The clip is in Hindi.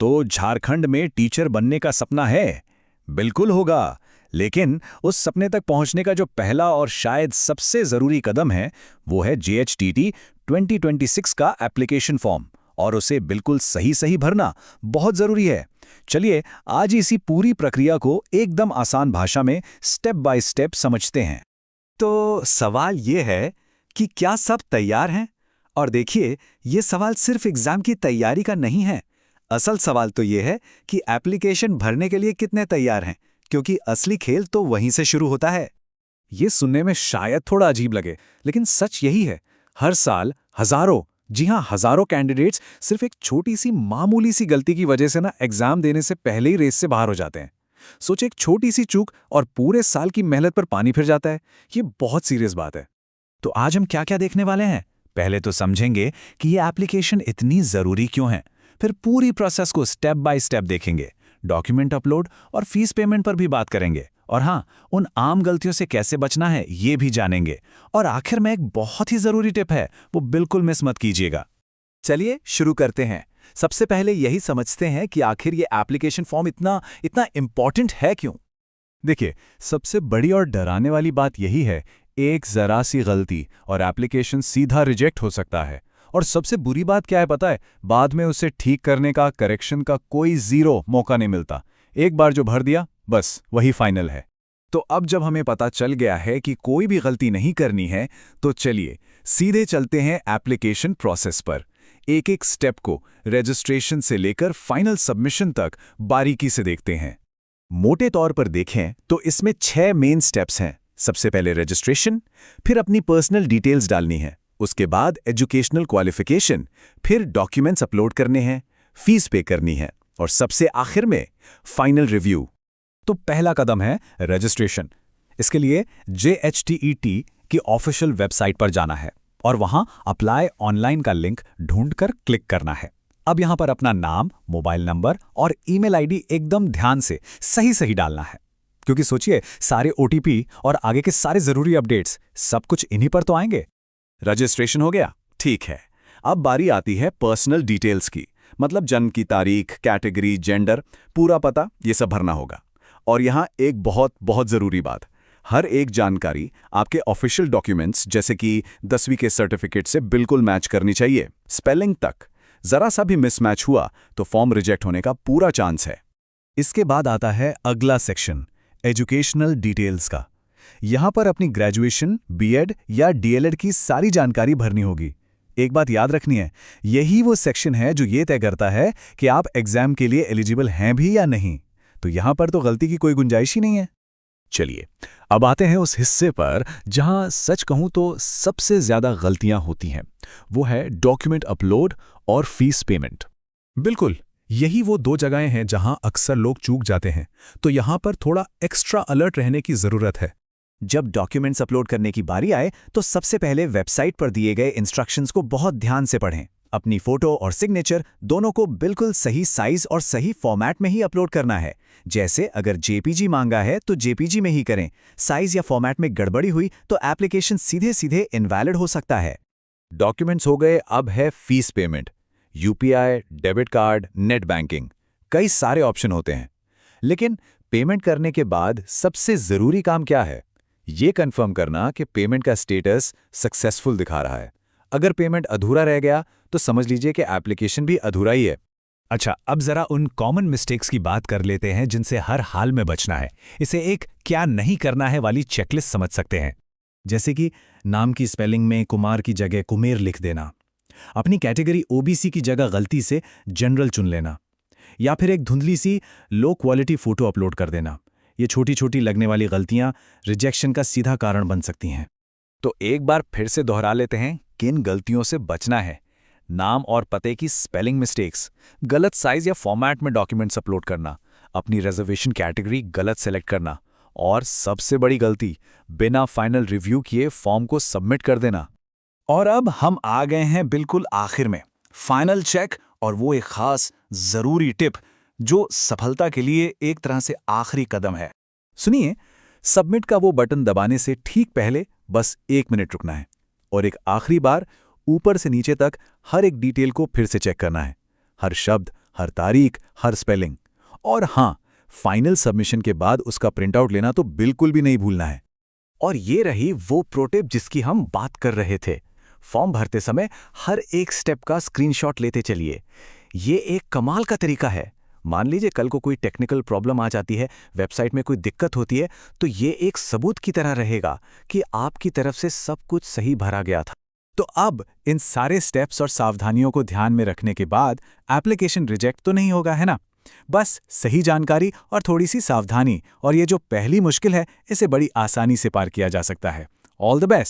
तो झारखंड में टीचर बनने का सपना है? बिल्कुल होगा, लेकिन उस सपने तक पहुंचने का जो पहला और शायद सबसे ज़रूरी कदम है, वो है JHTT 2026 का एप्लीकेशन फॉर्म, और उसे बिल्कुल सही सही भरना बहुत ज़रूरी है। चलिए आज इसी पूरी प्रक्रिया को एकदम आसान भाषा में स्टेप बाय स्टेप समझते हैं। तो सवाल ये है कि क्या सब तैयार हैं? और देखिए, ये सवाल सिर्फ एग्जाम की तैयारी का नहीं है। असल सवाल तो ये है कि एप्लीकेशन भरने के लिए कितने तैयार हैं, क्योंकि असली खेल तो वहीं से शुरू होता है। ये सुनने में शायद थोड़ा अजीब लगे, लेकिन सच यही है। हर साल हजारों, जी हाँ हजारों कैंडिडेट्स सिर्फ एक छोटी सी मामूली सी गलती की वजह से एग्जाम देने से पहले ही रेस से बाहर हो जाते हैं। सोचे, एक छोटी सी चूक और पूरे साल की मेहनत पर पानी फिर जाता है। ये बहुत सीरियस बात है। तो आज हम क्या क्या देखने वाले हैं? पहले तो समझेंगे कि ये एप्लीकेशन इतनी ज़रूरी क्यों है, फिर पूरी प्रोसेस को स्टेप बाय स्टेप देखेंगे, डॉक्यूमेंट अपलोड और फीस पेमेंट पर भी बात करेंगे, और हाँ, उन आम गलतियों से कैसे बचना है ये भी जानेंगे। और आखिर में एक बहुत ही ज़रूरी टिप है, वो बिल्कुल मिस मत कीजिएगा। चलिए शुरू करते हैं। सबसे पहले यही समझते हैं कि आखिर ये एप्लीकेशन फॉर्म इतना इतना इम्पॉर्टेंट है क्यों। देखिए, सबसे बड़ी और डराने वाली बात यही है, एक जरा सी गलती और एप्लीकेशन सीधा रिजेक्ट हो सकता है। और सबसे बुरी बात क्या है पता है? बाद में उसे ठीक करने का, करेक्शन का कोई ज़ीरो मौका नहीं मिलता। एक बार जो भर दिया, बस वही फाइनल है। तो अब जब हमें पता चल गया है कि कोई भी गलती नहीं करनी है, तो चलिए सीधे चलते हैं एप्लीकेशन प्रोसेस पर। एक एक स्टेप को रजिस्ट्रेशन से लेकर फाइनल सबमिशन तक बारीकी से देखते हैं। मोटे तौर पर देखें तो इसमें 6 मेन स्टेप्स हैं। सबसे पहले रजिस्ट्रेशन, फिर अपनी पर्सनल डिटेल्स डालनी है, उसके बाद एजुकेशनल क्वालिफिकेशन, फिर डॉक्यूमेंट्स अपलोड करने हैं, फीस पे करनी है, और सबसे आखिर में फाइनल रिव्यू। तो पहला कदम है रजिस्ट्रेशन। इसके लिए JHTET की ऑफिशियल वेबसाइट पर जाना है और वहां अप्लाई ऑनलाइन का लिंक ढूंढकर क्लिक करना है। अब यहां पर अपना नाम, मोबाइल नंबर और ईमेल आईडी एकदम ध्यान से सही सही डालना है, क्योंकि सोचिए, सारे OTP और आगे के सारे जरूरी अपडेट्स सब कुछ इन्हीं पर तो आएंगे। रजिस्ट्रेशन हो गया, ठीक है। अब बारी आती है पर्सनल डिटेल्स की, मतलब जन्म की तारीख, कैटेगरी, जेंडर, पूरा पता, ये सब भरना होगा। और यहाँ एक बहुत बहुत ज़रूरी बात, हर एक जानकारी आपके ऑफिशियल डॉक्यूमेंट्स जैसे कि 10वीं के सर्टिफिकेट से बिल्कुल मैच करनी चाहिए, स्पेलिंग तक। ज़रा सा भी मिसमैच हुआ तो फॉर्म रिजेक्ट होने का पूरा चांस है। इसके बाद आता है अगला सेक्शन, एजुकेशनल डिटेल्स का। यहाँ पर अपनी ग्रेजुएशन, BEd या DLEd की सारी जानकारी भरनी होगी। एक बात याद रखनी है, यही वो सेक्शन है जो ये तय करता है कि आप एग्जाम के लिए एलिजिबल हैं भी या नहीं। तो यहाँ पर तो गलती की कोई गुंजाइश ही नहीं है। चलिए अब आते हैं उस हिस्से पर जहां सच कहूं तो सबसे ज्यादा गलतियां होती हैं। वो है डॉक्यूमेंट अपलोड और फीस पेमेंट। बिल्कुल, यही वो 2 जगहें हैं जहां अक्सर लोग चूक जाते हैं। तो यहां पर थोड़ा एक्स्ट्रा अलर्ट रहने की जरूरत है। जब डॉक्यूमेंट्स अपलोड करने की बारी आए तो सबसे पहले वेबसाइट पर दिए गए इंस्ट्रक्शंस को बहुत ध्यान से पढ़ें। अपनी फोटो और सिग्नेचर दोनों को बिल्कुल सही साइज और सही फॉर्मेट में ही अपलोड करना है। जैसे अगर JPG मांगा है तो JPG में ही करें। साइज या फॉर्मेट में गड़बड़ी हुई तो एप्लीकेशन सीधे सीधे इनवैलिड हो सकता है। डॉक्यूमेंट्स हो गए, अब है fees payment. UPI, debit card, net banking, कई सारे ऑप्शन होते हैं। लेकिन पेमेंट करने के बाद सबसे जरूरी काम क्या है? ये कंफर्म करना कि पेमेंट का स्टेटस सक्सेसफुल दिखा रहा है। अगर पेमेंट अधूरा रह गया तो समझ लीजिए कि एप्लीकेशन भी अधूरा ही है। अच्छा, अब जरा उन कॉमन मिस्टेक्स की बात कर लेते हैं जिनसे हर हाल में बचना है। इसे एक क्या नहीं करना है वाली चेकलिस्ट समझ सकते हैं। जैसे कि नाम की स्पेलिंग में कुमार की जगह कुमेर लिख देना, अपनी कैटेगरी OBC की जगह गलती से जनरल चुन लेना, या फिर एक धुंधली सी लो क्वालिटी फोटो अपलोड कर देना। ये छोटी छोटी लगने वाली गलतियां रिजेक्शन का सीधा कारण बन सकती हैं। तो एक बार फिर से दोहरा लेते हैं, किन गलतियों से बचना है। नाम और पते की स्पेलिंग मिस्टेक्स, गलत साइज या फॉर्मेट में डॉक्यूमेंट्स अपलोड करना, अपनी रिजर्वेशन कैटेगरी गलत सेलेक्ट करना, और सबसे बड़ी गलती, बिना फाइनल रिव्यू किए फॉर्म को सबमिट कर देना। और अब हम आ गए हैं बिल्कुल आखिर में, फाइनल चेक, और वो एक खास जरूरी टिप जो सफलता के लिए एक तरह से आखिरी कदम है। सुनिए, सबमिट का वो बटन दबाने से ठीक पहले बस 1 मिनट रुकना है और एक आखिरी बार ऊपर से नीचे तक हर एक डिटेल को फिर से चेक करना है। हर शब्द, हर तारीख, हर स्पेलिंग। और हाँ, फाइनल सबमिशन के बाद उसका प्रिंटआउट लेना तो बिल्कुल भी नहीं भूलना है। और ये रही वो प्रोटिप जिसकी हम बात कर रहे थे। फॉर्म भरते समय हर एक स्टेप का स्क्रीनशॉट लेते चलिए। ये एक कमाल का तरीका है। मान लीजिए कल को कोई टेक्निकल प्रॉब्लम आ जाती है, वेबसाइट में कोई दिक्कत होती है, तो ये एक सबूत की तरह रहेगा कि आपकी तरफ से सब कुछ सही भरा गया था। तो अब इन सारे स्टेप्स और सावधानियों को ध्यान में रखने के बाद एप्लीकेशन रिजेक्ट तो नहीं होगा, है ना? बस सही जानकारी और थोड़ी सी सावधानी, और ये जो पहली मुश्किल है, इसे बड़ी आसानी से पार किया जा सकता है। All the best.